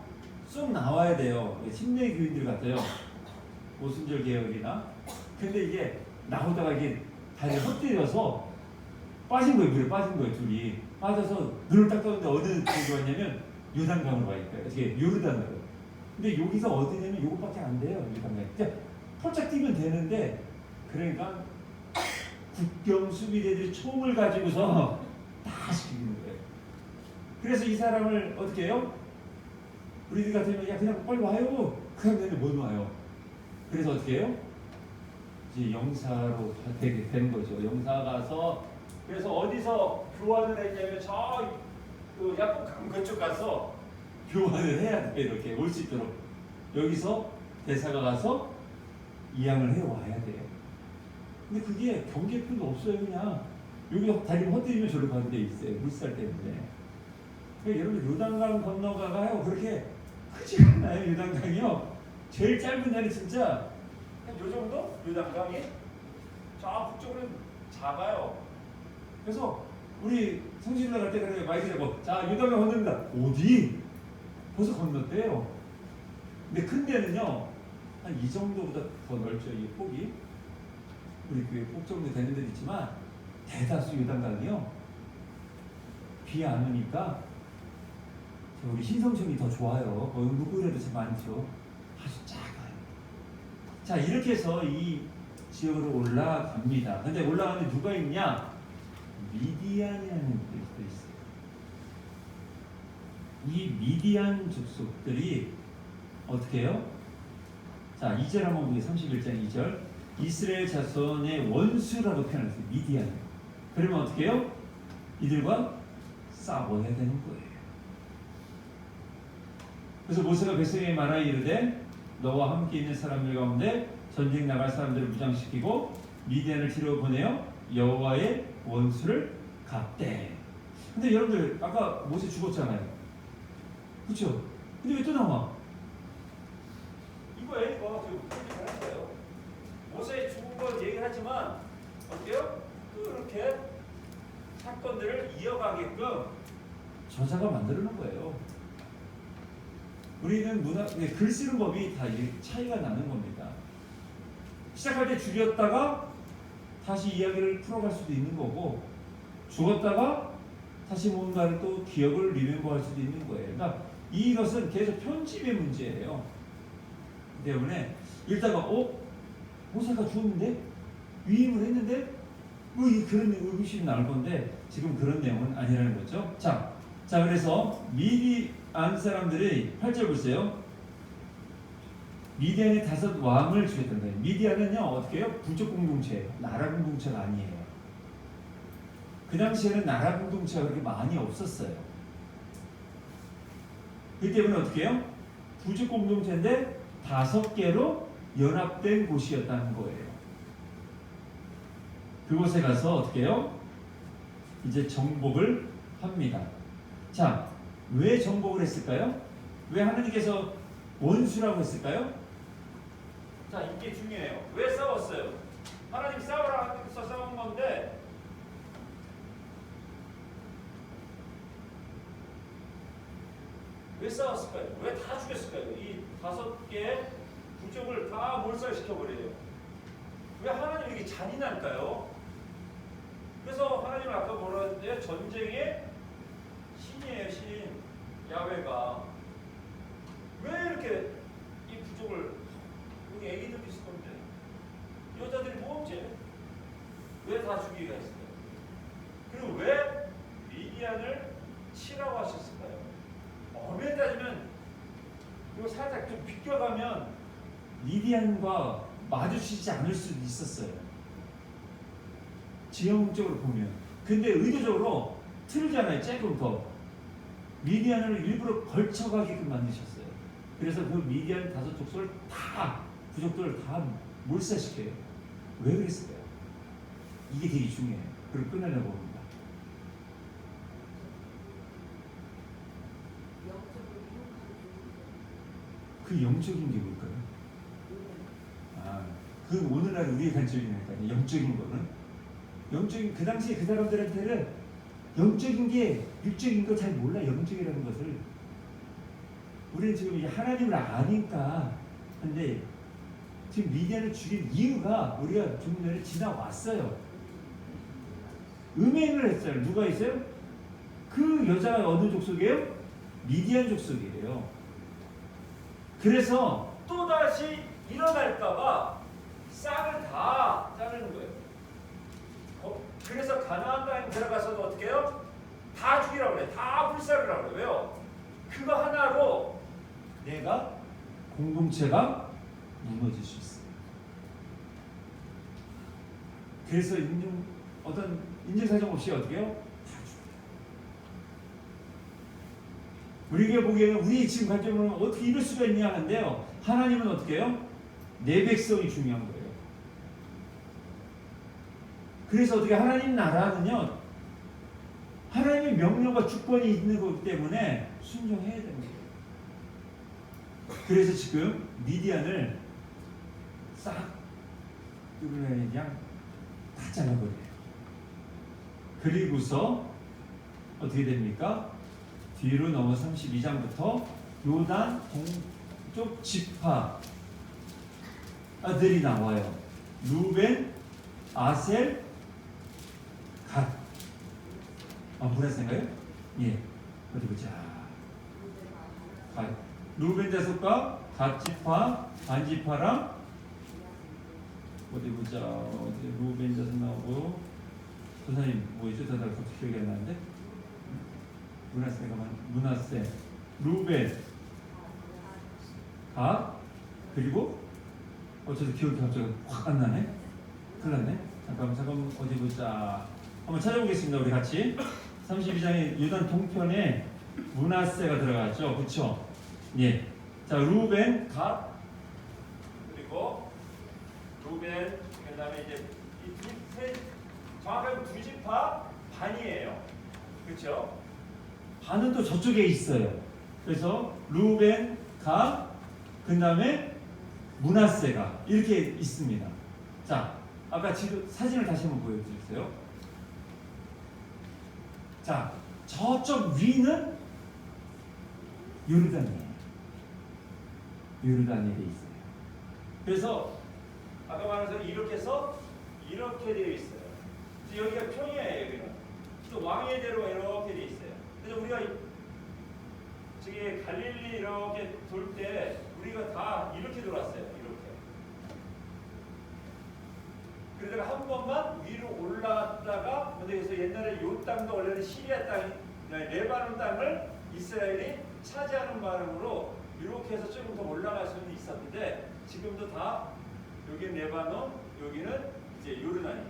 쑥 나와야 돼요. 침례 교인들 같아요. 오순절 개혁이나. 근데 이게 나오다가 이게 다리를 헛디뎌서 빠진 거예요. 물에 빠진 거예요. 둘이 빠져서 눈을 딱 떴는데 어느 쪽으로 왔냐면 요단강으로 가 있어요. 이게 요르단으로. 근데 여기가 어디냐면 요것밖에 안 돼요. 요단강. 그냥 펄짝 뛰면 되는데 그러니까 국경 수비대들이 총을 가지고서 다 죽이는 거예요. 그래서 이 사람을 어떻게 해요? 우리들 같으면 야 그냥 빨리 와요. 그러면 못 와요. 그래서 어떻게 해요? 이제 영사로 되게 된 거죠. 영사 가서 그래서 어디서 교환을 했냐면 그 야복강 그쪽 가서 교환을 해야 돼. 이렇게 올 수 있도록 여기서 대사가 가서 이양을 해 와야 돼요. 근데 그게 경계표도 없어요. 그냥 여기 다리를 헛디디면 저로 가는 데 있어요. 물살 때문에. 그러니까 여러분 요단강 건너가가요. 그렇게 크지 않아요. 요단강이요. 제일 짧은 날이 진짜 한 요 정도? 요단강이 저 북쪽으로는 작아요. 그래서 우리 성신을 갈 때 그래 마이크 잡고 자 요단강 건너입니다. 어디? 벌써 건넜대요. 근데 큰 데는요 한 이 정도보다 더 넓죠. 이 폭이 우리 교회 폭 정도 되는 데도 있지만 대다수 요단강이요 비 안 오니까 우리 신성천이 더 좋아요. 거기 물고기도 참 많죠. 아주 작아요. 자 이렇게 해서 이 지역으로 올라갑니다. 근데 올라가는데 누가 있냐? 미디안이라는 곳도 있어요. 이 미디안 족속들이 어떻게 해요? 자 2절 한번 보세요. 31장 2절 이스라엘 자손의 원수라고 표현했어요. 미디안. 그러면 어떻게 해요? 이들과 싸워야 되는 거예요. 그래서 모세가 백성에게 말하여 이르되 너와 함께 있는 사람들 가운데 전쟁 나갈 사람들을 무장시키고 미디안을 치러 보내어 여호와의 원수를 갚되. 근데 여러분들 아까 모세 죽었잖아요. 그렇죠? 근데 왜 또 나와? 이거예요. 이거 지금 편집하는 거예요. 모세 죽은 걸 얘기를 하지만 어때요? 또 이렇게 사건들을 이어가게끔 저자가 만들어 놓은 거예요. 우리는 글 쓰는 법이 다 차이가 나는 겁니다. 시작할 때 죽였다가 다시 이야기를 풀어갈 수도 있는 거고 죽었다가 다시 뭔가를 또 기억을 리멤버할 수도 있는 거예요. 그러니까 이것은 계속 편집의 문제예요. 때문에 읽다가 모세가 죽었는데 위임을 했는데 뭐 그런 의구심이 나올 건데 지금 그런 내용은 아니라는 거죠. 자 그래서 미디안 사람들이 8절 보세요. 미디안의 5 왕을 죽였던 거예요. 미디안은요 어떻게 해요? 부족 공동체예요. 나라 공동체가 아니에요. 그 당시에는 나라 공동체가 그렇게 많이 없었어요. 그 때문에 어떻게 해요? 부족 공동체인데 5개로 연합된 곳이었다는 거예요. 그곳에 가서 어떻게 해요? 이제 정복을 합니다. 자, 왜 정복을 했을까요? 왜 하나님께서 원수라고 했을까요? 자, 이게 중요해요. 왜 싸웠어요? 하나님 싸우라 해서 싸운 건데 왜 싸웠을까요? 왜 다 죽였을까요? 이 5개의 부족을 다 몰살시켜버려요. 왜 하나님 이렇게 잔인할까요? 그래서 하나님은 아까 뭐라 했는데 전쟁의 신이에요, 신. 야훼가. 왜 이렇게 이 부족을, 여기 애기들도 있을 건데 여자들이 모험죄 왜 다 죽이기가 했을까요? 그리고 왜 미디안을 치라고 하셨을까요? 엄밀히 따지면 이거 살짝 좀 비껴가면 미디안과 마주치지 않을 수도 있었어요. 지형적으로 보면. 근데 의도적으로 틀잖아요. 조금 더. 미디안을 일부러 걸쳐가게끔 만드셨어요. 그래서 그 미디안 5 족속을 다, 부족들을 다 몰살시켜요. 왜 그랬을까요? 이게 되게 중요해요. 그걸 끝내려고 합니다. 그 영적인 게 뭘까요? 그 오늘날 우리의 관점이니까요. 영적인 거는. 영적인, 그 당시에 그 사람들한테는 영적인 게 육적인 거 잘 몰라. 영적이라는 것을. 우리는 지금 하나님을 아니까. 근데 지금 미디안을 죽인 이유가 우리가 좀 전에 지나왔어요. 음행을 했어요. 누가 있어요? 그 여자가 어느 족속이에요? 미디안 족속이에요. 그래서 또다시 일어날까봐 싹을 다 자르는 거예요. 그래서 가나안 땅에 들어가서도 어떻게 해요? 다 죽이라고 그래. 다 불살으라고 그래. 왜요? 그거 하나로 내가 공동체가 무너질 수 있어요. 그래서 어떤 인증사정 없이 어떻게 해요? 다 죽여요. 우리가 보기에는 우리 지금 관점으로는 어떻게 이럴 수가 있냐 하는데요. 하나님은 어떻게 해요? 내 백성이 중요한 거예요. 그래서 어떻게 하나님 나라는요, 하나님의 명령과 주권이 있는 거기 때문에 순종해야 되는 거예요. 그래서 지금 미디안을 싹 그냥 다 잘라버려요. 그리고서 어떻게 됩니까? 뒤로 넘어 32장부터 요단 동쪽 지파 아들이 나와요. 루벤, 아셀, 갓. 문화생가요? 예. 어디 보자. 갓. 루벤 자손과 갓 지파, 반 지파랑 어디 보자. 어디 루벤 자손 나오고 선생님 뭐였죠? 저 갑자기 기억이 안 나는데. 문하세, 루벤, 갓, 그리고 저도 기억이 갑자기 확 안 나네. 큰일 났네. 잠깐 어디 보자. 한번 찾아보겠습니다. 우리 같이. 32장의 유단 동편에 문하세가 들어갔죠. 그렇죠? 예. 자, 루벤, 갓, 그리고 루벤, 그다음에 이제 정확하게 2지파 반이에요. 그렇죠? 반은 또 저쪽에 있어요. 그래서 루벤, 갓, 그다음에 문하세가 이렇게 있습니다. 자, 아까 지금 사진을 다시 한번 보여주세요. 자, 저쪽 위는 요르단이에요. 요르단이 돼 있어요. 그래서 아까 말한 대로 이렇게 해서 이렇게 되어 있어요. 여기가 평야예요. 여기는 또 왕의 대로 이렇게 되어 있어요. 그래서 우리가 저기 갈릴리 이렇게 돌 때 우리가 다 이렇게 돌았어요. 이렇게. 그러다가 한 번만 위로 올라갔다가 그래서 옛날에 요 땅도 원래는 시리아 땅, 레바논 땅을 이스라엘이 차지하는 바람으로 이렇게 해서 조금 더 올라갈 수는 있었는데 지금도 다 여기는 레바논, 여기는 이제 요르단이에요.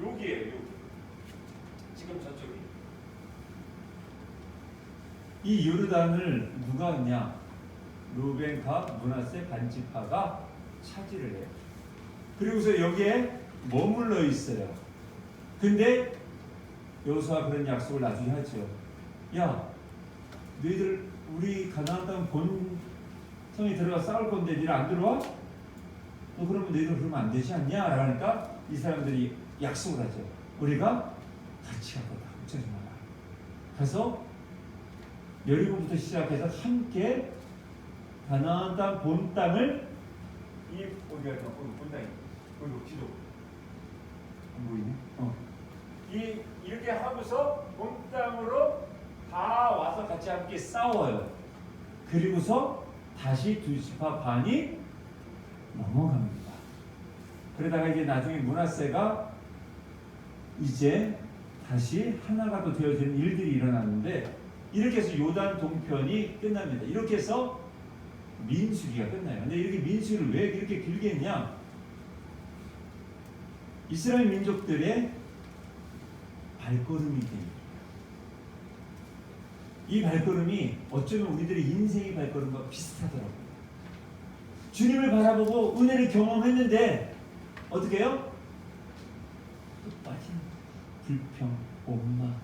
여기에요. 여기. 지금 저쪽이. 이 요르단을 누가 했냐? 루벤, 갓, 문하세, 반지파가 차지를 해요. 그리고서 여기에 머물러 있어요. 근데 여호수아가 그런 약속을 나중에 하죠. 야, 너희들 우리 가나안 땅 본성에 들어가 싸울 건데 니네 안 들어와? 너 그러면 너희들 그러면 안 되지 않냐? 라니까 이 사람들이 약속을 하죠. 우리가 같이 갈 거다. 걱정하지 마라. 그래서 여리고부터 시작해서 함께 가나안 땅 본 땅을 이 어디가 있나? 본 땅이 여기 지도. 안 보이네. 이렇게 하고서 본 땅으로 다 와서 같이 함께 싸워요. 그리고서 다시 두 지파 반이 넘어갑니다. 그러다가 이제 나중에 므낫세가 이제 다시 하나가 또 되어지는 일들이 일어났는데 이렇게 해서 요단 동편이 끝납니다. 이렇게 해서 민수기가 끝나요. 근데 이렇게 민수기를 왜 이렇게 길게 했냐? 이스라엘 민족들의 발걸음이 됩니다. 이 발걸음이 어쩌면 우리들의 인생의 발걸음과 비슷하더라고요. 주님을 바라보고 은혜를 경험했는데 어떻게 해요? 또 빠진 불평, 원망.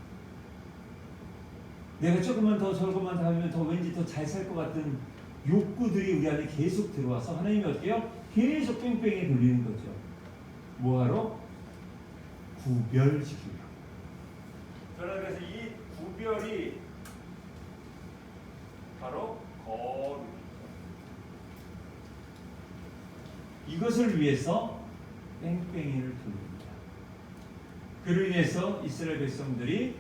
내가 조금만 더 저것만 더 하면 더 왠지 더 잘 살 것 같은 욕구들이 우리 안에 계속 들어와서 하나님이 어떻게 해요? 계속 뺑뺑이 돌리는 거죠. 뭐하러? 구별시키려. 저는 그래서 이 구별이 바로 거룩입니다. 이것을 위해서 뺑뺑이를 돌립니다. 그로 인해서 이스라엘 백성들이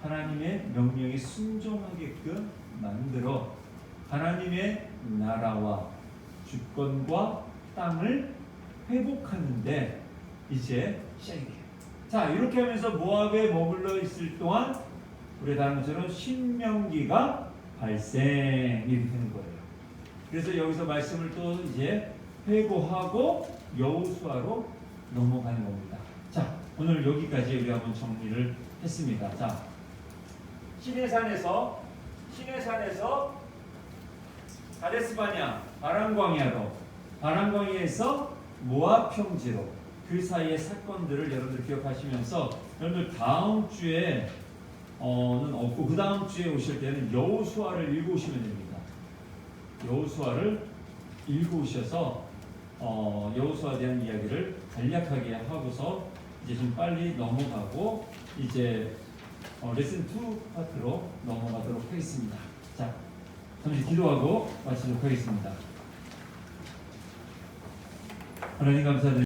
하나님의 명령에 순종하게끔 만들어 하나님의 나라와 주권과 땅을 회복하는데 이제 시작이에요. 자, 이렇게 하면서 모압에 머물러 있을 동안 우리 다른 것처럼 신명기가 발생이 되는 거예요. 그래서 여기서 말씀을 또 이제 회고하고 여호수아로 넘어가는 겁니다. 자, 오늘 여기까지 우리 한번 정리를 했습니다. 자, 시내산에서 가데스바냐 바람광야로, 바람광야에서 모압 평지로, 그 사이의 사건들을 여러분들 기억하시면서 여러분들 다음 주에는 없고 그 다음 주에 오실 때는 여호수아를 읽어오시면 됩니다. 여호수아를 읽어오셔서 여호수아에 대한 이야기를 간략하게 하고서 이제 좀 빨리 넘어가고 이제 레슨 2 파트로 넘어가도록 하겠습니다. 자, 잠시 기도하고 마치도록 하겠습니다. 하나님 감사드립니다.